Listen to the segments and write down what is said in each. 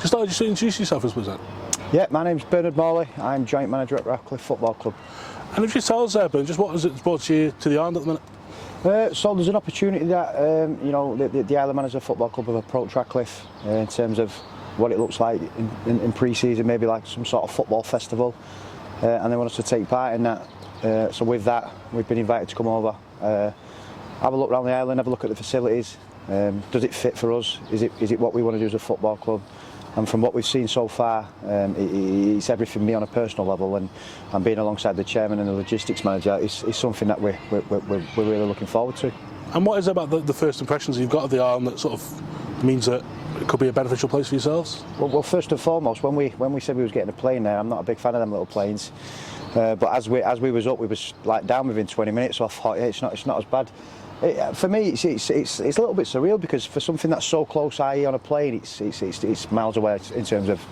start, just introduce yourself as president. Yeah, my name's Bernard Morley. I'm joint manager at Radcliffe Football Club. And if you tell us, Ben, just what has it brought you to the Island at the minute? So there's an opportunity that the Island Manager Football Club have approached Radcliffe in terms of what it looks like in pre-season, maybe like some sort of football festival, and they want us to take part in that. So with that, we've been invited to come over, have a look around the island, have a look at the facilities. Does it fit for us? Is it what we want to do as a football club? And from what we've seen so far, it's everything for me on a personal level, and being alongside the chairman and the logistics manager is something that we're really looking forward to. And what is it about the first impressions you've got of the island that sort of means that it could be a beneficial place for yourselves? Well, first and foremost, when we said we was getting a plane there, I'm not a big fan of them little planes. But as we was up, we was like down within 20 minutes. So I thought, yeah, it's not as bad. For me, it's a little bit surreal, because for something that's so close, i.e. on a plane, it's miles away in terms of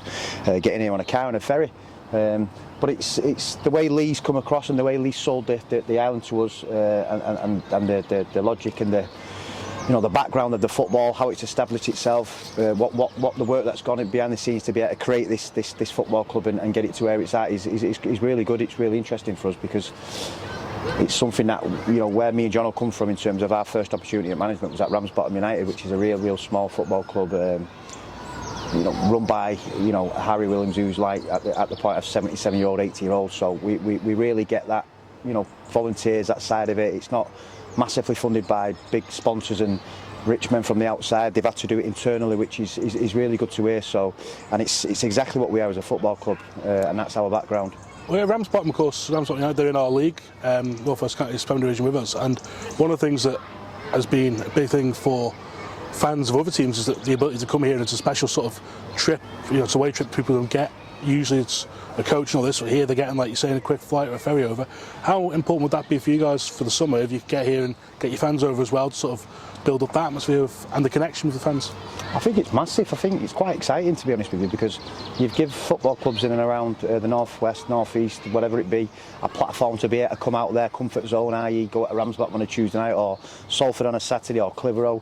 getting here on a car and a ferry. But it's the way Lee's come across and the way Lee sold the island to us, and the logic and the background of the football, how it's established itself, what the work that's gone in behind the scenes to be able to create this football club and get it to where it's at is really good. It's really interesting for us, because it's something that, where me and John will come from in terms of our first opportunity at management was at Ramsbottom United, which is a real small football club, run by, Harry Williams, who's like at the point of 77-year-old, 80-year-old. So we really get that, volunteers, that side of it. It's not massively funded by big sponsors and rich men from the outside. They've had to do it internally, which is really good to hear. So, and it's exactly what we are as a football club, and that's our background. Well, yeah, Ramsbottom, of course, Ramsbottom United, they're in our league, North West County Premier Division with us, and one of the things that has been a big thing for fans of other teams is that the ability to come here, and it's a special sort of trip, it's a away trip people don't get. Usually it's a coach and all this, but here they're getting, like you're saying, a quick flight or a ferry over. How important would that be for you guys for the summer, if you could get here and get your fans over as well, to sort of build up the atmosphere and the connection with the fans? I think it's massive. I think it's quite exciting, to be honest with you, because you've given football clubs in and around the North West, North East, whatever it be, a platform to be able to come out of their comfort zone, i.e. go to Ramsbottom on a Tuesday night, or Salford on a Saturday, or Clitheroe.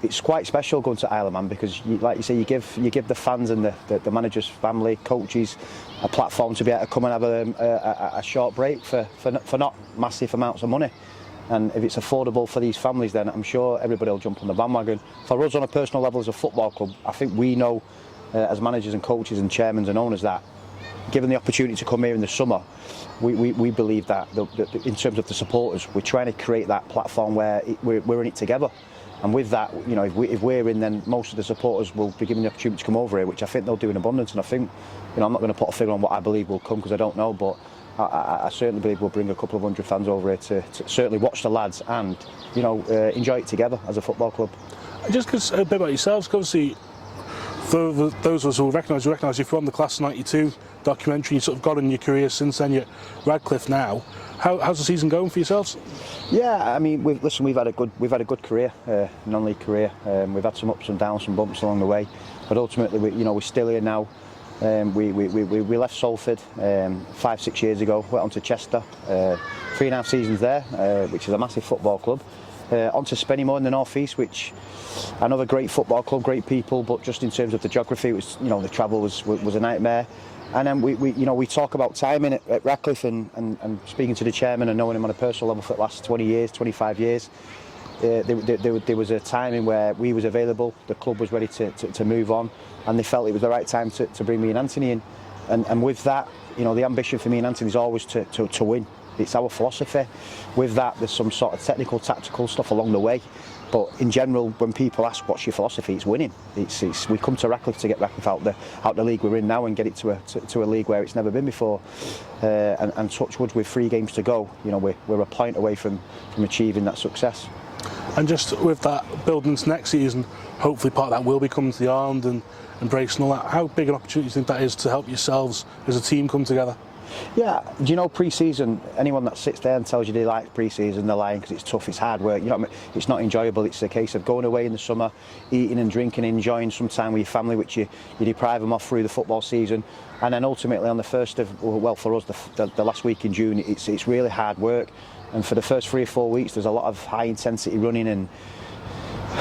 It's quite special going to Isle of Man, because, like you say, you give the fans and the manager's family, coaches, a platform to be able to come and have a short break for not massive amounts of money. And if it's affordable for these families, then I'm sure everybody will jump on the bandwagon. For us, on a personal level as a football club, I think we know, as managers and coaches and chairmen and owners, that given the opportunity to come here in the summer, we believe that in terms of the supporters, we're trying to create that platform where we're in it together. And with that, if we're in, then most of the supporters will be given the opportunity to come over here, which I think they'll do in abundance. And I think, I'm not going to put a figure on what I believe will come, because I don't know, but I certainly believe we'll bring a couple of hundred fans over here to certainly watch the lads and, enjoy it together as a football club. Just because a bit about yourselves, obviously, for those of us who recognise you from the Class of '92 documentary. You sort of got in your career since then. You're at Radcliffe now. How's the season going for yourselves? Yeah, I mean, we've had a good career, non-league career. We've had some ups and downs, some bumps along the way, but ultimately, we're still here now. We left Salford 5-6 years ago. Went on to Chester, 3.5 seasons there, which is a massive football club. On to Spennymoor in the North East, which another great football club, great people, but just in terms of the geography, it was, the travel was a nightmare. And then we talk about timing at Radcliffe, and speaking to the chairman and knowing him on a personal level for the last 20 years, 25 years. There was a timing where we was available, the club was ready to move on, and they felt it was the right time to bring me and Anthony in. And with that, the ambition for me and Anthony is always to win. It's our philosophy. With that, there's some sort of technical, tactical stuff along the way. But in general, when people ask what's your philosophy, it's winning. We come to Radcliffe to get Radcliffe out the league we're in now and get it to a league where it's never been before. And touch wood, with 3 games to go, we're a point away from achieving that success. And just with that building into next season, hopefully part of that will be coming to the Island and embracing all that. How big an opportunity do you think that is to help yourselves as a team come together? Yeah, do you know pre-season, anyone that sits there and tells you they like pre-season, they're lying, because it's tough, it's hard work, it's not enjoyable. It's a case of going away in the summer, eating and drinking, enjoying some time with your family, which you deprive them of through the football season. And then ultimately on the first of, well, for us, the last week in June, it's really hard work. And for the first 3 or 4 weeks, there's a lot of high intensity running and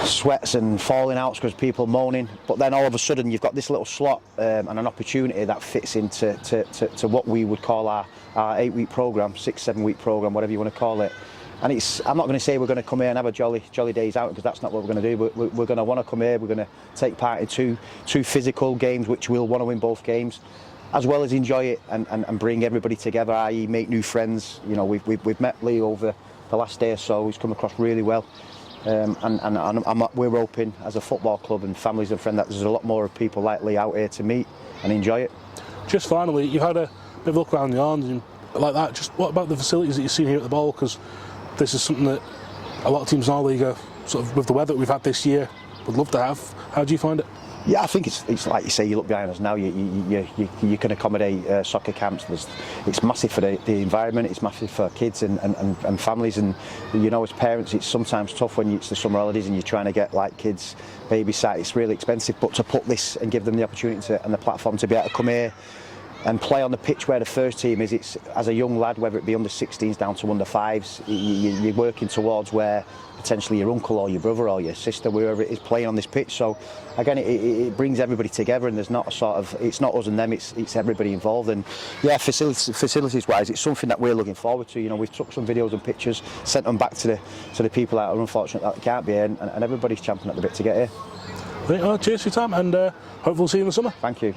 sweats and falling outs because people moaning, but then all of a sudden you've got this little slot and an opportunity that fits into to what we would call our 8-week programme, 6-7 week programme, whatever you want to call it. And I'm not going to say we're going to come here and have a jolly days out, because that's not what we're going to do. We're going to want to come here, we're going to take part in two physical games, which we'll want to win both games, as well as enjoy it and bring everybody together, i.e. make new friends. You know, we've met Lee over the last day or so. He's come across really well. We're hoping as a football club and families and friends that there's a lot more of people like Lee out here to meet and enjoy it. Just finally, you've had a bit of a look around the yard and like that. Just what about the facilities that you've seen here at the Bowl? Because this is something that a lot of teams in our league are sort of, with the weather that we've had this year, would love to have. How do you find it? Yeah, I think it's like you say. You look behind us now. You can accommodate soccer camps. It's massive for the environment. It's massive for kids and families. And you know, as parents, it's sometimes tough when it's the summer holidays and you're trying to get like kids babysat. It's really expensive. But to put this and give them the opportunity and the platform to be able to come here and play on the pitch where the first team is, it's as a young lad, whether it be under 16s down to under 5s, you're working towards where potentially your uncle or your brother or your sister, whoever it is, playing on this pitch. So again, it brings everybody together, and there's not a sort of, it's not us and them, it's everybody involved. And yeah, facilities wise, it's something that we're looking forward to. You know, we've took some videos and pictures, sent them back to the people that are unfortunate that they can't be here, and everybody's champing at the bit to get here. Cheers for your time, and hopefully we'll see you in the summer. Thank you.